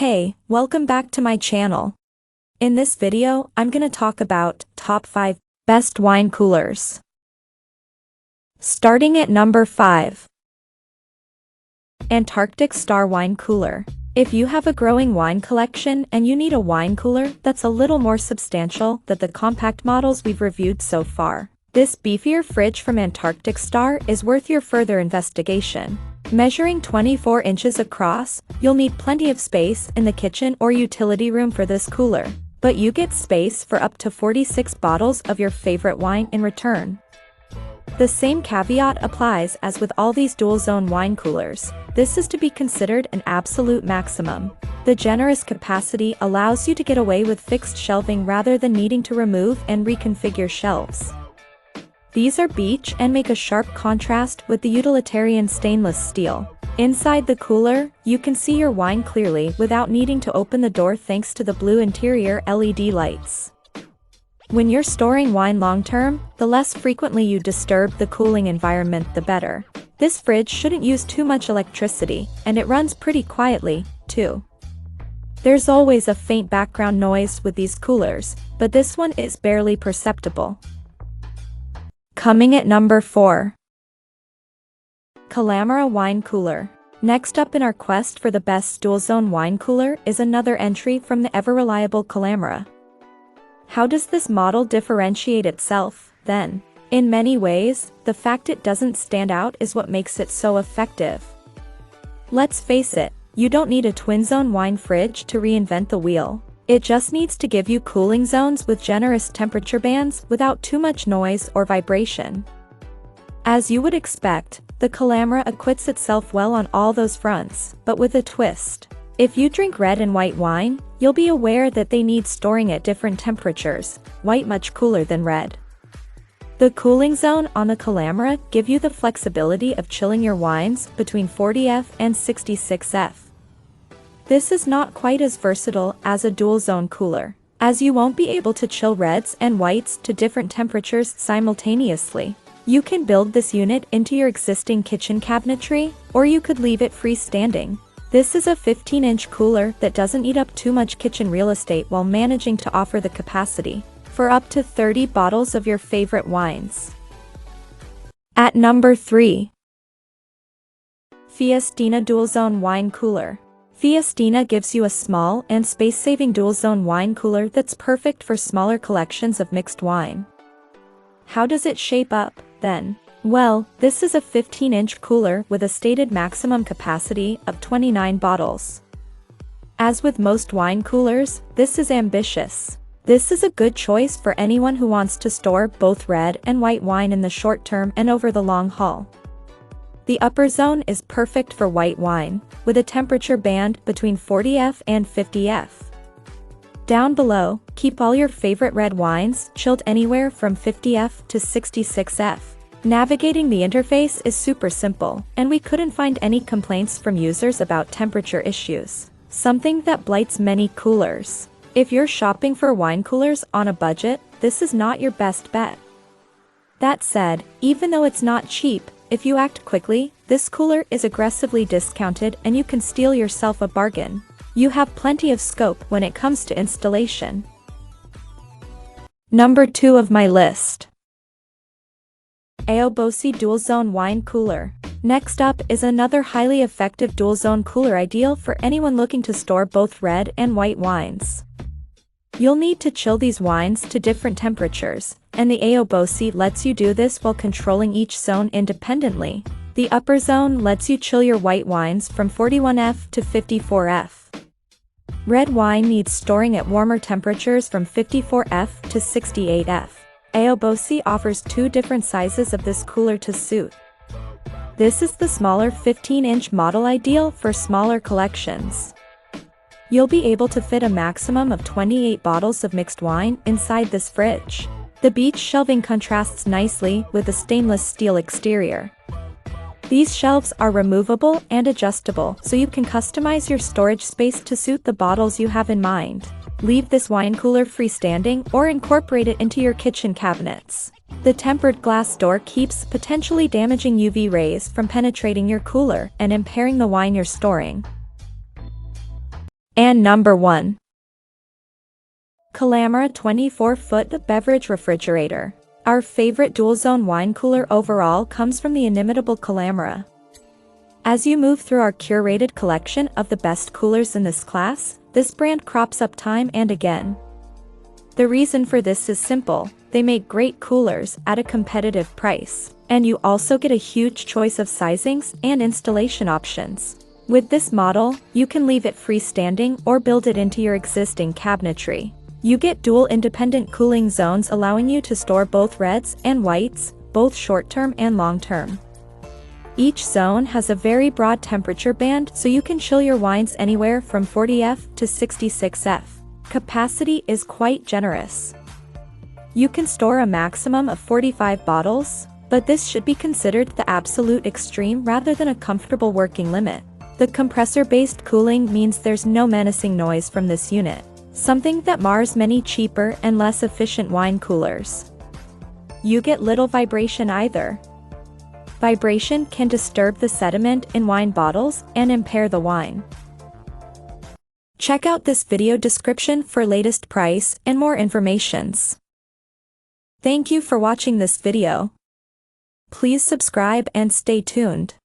Hey, welcome back to my channel. In this video, I'm gonna talk about top 5 best wine coolers. Starting at number 5. Antarctic Star Wine Cooler. If you have a growing wine collection and you need a wine cooler that's a little more substantial than the compact models we've reviewed so far, this beefier fridge from Antarctic Star is worth your further investigation. Measuring 24 inches across, you'll need plenty of space in the kitchen or utility room for this cooler, but you get space for up to 46 bottles of your favorite wine in return. The same caveat applies as with all these dual-zone wine coolers. This is to be considered an absolute maximum. The generous capacity allows you to get away with fixed shelving rather than needing to remove and reconfigure shelves. These are beech and make a sharp contrast with the utilitarian stainless steel. Inside the cooler, you can see your wine clearly without needing to open the door thanks to the blue interior LED lights. When you're storing wine long-term, the less frequently you disturb the cooling environment, the better. This fridge shouldn't use too much electricity, and it runs pretty quietly, too. There's always a faint background noise with these coolers, but this one is barely perceptible. Coming at number 4. Calamara Wine Cooler. Next up in our quest for the best dual-zone wine cooler is another entry from the ever-reliable Calamara. How does this model differentiate itself, then? In many ways, the fact it doesn't stand out is what makes it so effective. Let's face it, you don't need a twin-zone wine fridge to reinvent the wheel. It just needs to give you cooling zones with generous temperature bands without too much noise or vibration. As you would expect, the Calamara acquits itself well on all those fronts, but with a twist. If you drink red and white wine, you'll be aware that they need storing at different temperatures, white much cooler than red. The cooling zone on the Calamara give you the flexibility of chilling your wines between 40°F and 66°F. This is not quite as versatile as a dual-zone cooler, as you won't be able to chill reds and whites to different temperatures simultaneously. You can build this unit into your existing kitchen cabinetry, or you could leave it freestanding. This is a 15-inch cooler that doesn't eat up too much kitchen real estate while managing to offer the capacity for up to 30 bottles of your favorite wines. At number 3. Fiestina Dual-Zone Wine Cooler. Fiestina gives you a small and space-saving dual-zone wine cooler that's perfect for smaller collections of mixed wine. How does it shape up, then? Well, this is a 15-inch cooler with a stated maximum capacity of 29 bottles. As with most wine coolers, this is ambitious. This is a good choice for anyone who wants to store both red and white wine in the short term and over the long haul. The upper zone is perfect for white wine, with a temperature band between 40°F and 50°F. Down below, keep all your favorite red wines chilled anywhere from 50°F to 66°F. Navigating the interface is super simple, and we couldn't find any complaints from users about temperature issues, something that blights many coolers. If you're shopping for wine coolers on a budget, this is not your best bet. That said, even though it's not cheap, if you act quickly, this cooler is aggressively discounted and you can steal yourself a bargain. You have plenty of scope when it comes to installation. Number 2 of my list. Aobosi Dual-Zone Wine Cooler. Next up is another highly effective dual-zone cooler ideal for anyone looking to store both red and white wines. You'll need to chill these wines to different temperatures, and the Aobosi lets you do this while controlling each zone independently. The upper zone lets you chill your white wines from 41°F to 54°F. Red wine needs storing at warmer temperatures from 54°F to 68°F. Aobosi offers 2 different sizes of this cooler to suit. This is the smaller 15-inch model ideal for smaller collections. You'll be able to fit a maximum of 28 bottles of mixed wine inside this fridge. The beech shelving contrasts nicely with the stainless steel exterior. These shelves are removable and adjustable, so you can customize your storage space to suit the bottles you have in mind. Leave this wine cooler freestanding or incorporate it into your kitchen cabinets. The tempered glass door keeps potentially damaging UV rays from penetrating your cooler and impairing the wine you're storing. And number 1. Calamara 24-foot beverage refrigerator. Our favorite dual-zone wine cooler overall comes from the inimitable Calamara. As you move through our curated collection of the best coolers in this class, this brand crops up time and again. The reason for this is simple: they make great coolers at a competitive price, and you also get a huge choice of sizings and installation options. With this model, you can leave it freestanding or build it into your existing cabinetry. You get dual independent cooling zones allowing you to store both reds and whites, both short-term and long-term. Each zone has a very broad temperature band so you can chill your wines anywhere from 40°F to 66°F. Capacity is quite generous. You can store a maximum of 45 bottles, but this should be considered the absolute extreme rather than a comfortable working limit. The compressor-based cooling means there's no menacing noise from this unit, something that mars many cheaper and less efficient wine coolers. You get little vibration either. Vibration can disturb the sediment in wine bottles and impair the wine. Check out this video description for latest price and more informations. Thank you for watching this video. Please subscribe and stay tuned.